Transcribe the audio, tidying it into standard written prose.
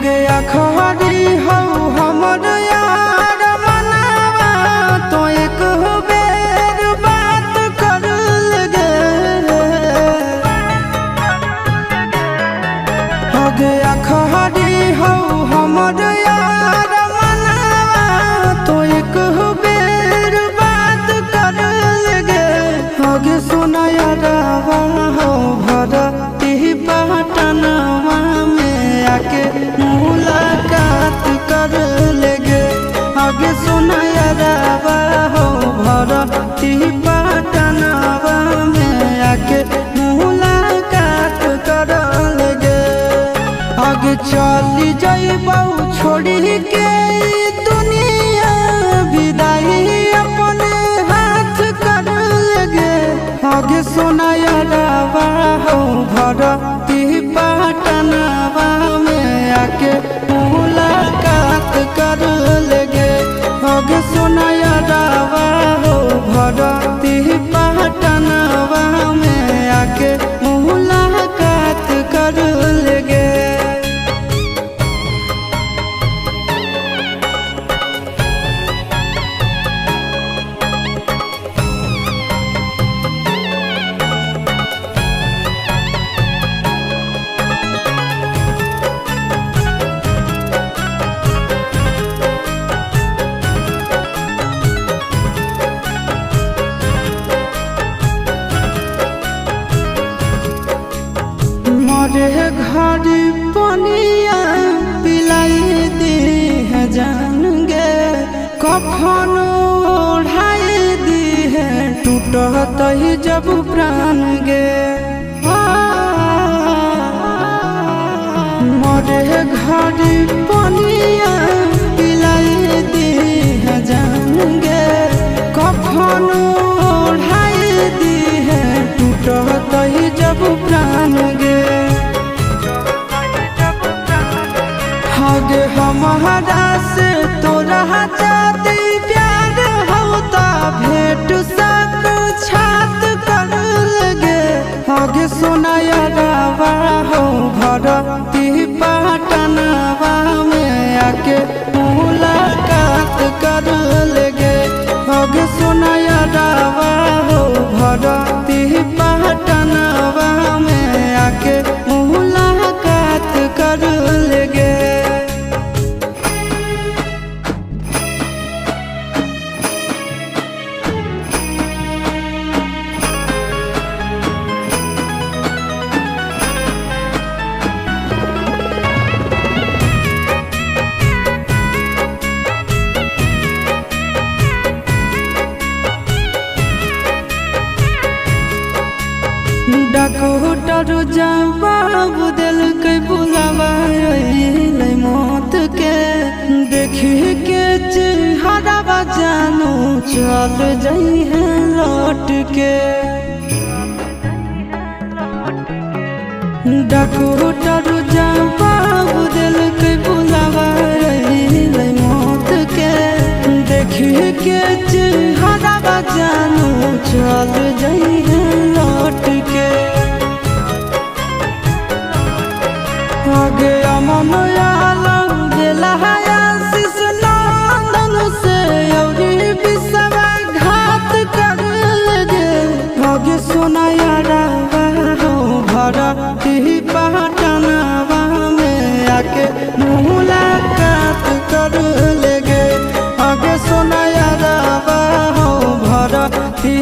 गया खरी हो हमर यार मनावा तो एक बेर बात कर लगे। हो गया खरी हो हमर यार मनावा तो एक बेर बात कर लगे। हो गे सुना यारवा हो भरती पटनवा में आके मुलाकात कर लेगे। आगे सुना यारवा हो भरती पटनवा में आके मुलाकात कर लेगे। आगे चली जाइबौ छोड़ी के दुनिया विदाई अपने हाथ कर लेगे। आगे सुना यारवा हो भरती पटनवा में आके मुलाकात कर लेगे। आगे सुना यारवा हो भरती पटनवा में आके मुलाकात कर लेगे। मरे घर पनिया पिलाई दी है जान गे। कफन ओढ़ाई दी है टूटत ही जब प्राण गे। मरे घर पनिया पिलाई दी है जान गे। कफन ओढ़ाई दी है टूटत ही जब प्राण गे। आगे हमारा से तोरा जाती प्यार होता भेंट साक्षात कर लगे। आगे सुना यारवा हो भरती पटनवा में आके मुलाकात कर लेगे। आगे सुना यारवा हो भरती पटनवा में आके मुलाकात कर लेगे। डॉक्टर जवाब दिल के बुलावा मौत के। देखी के चेहरा जानू चल जाई है लौट के। डॉक्टर जवाब दिल के बुलावा मौत के। देखी के चेहरा जानू चल जाई है लौट के। आगे अमन आलम दिला आशीष नंदन से औरी बिसवा घात कर लगे। आगे सुना यारवा हो भरती पटनवा में आके मुलाकात कर लेगे। आगे सुना यारवा हो भरती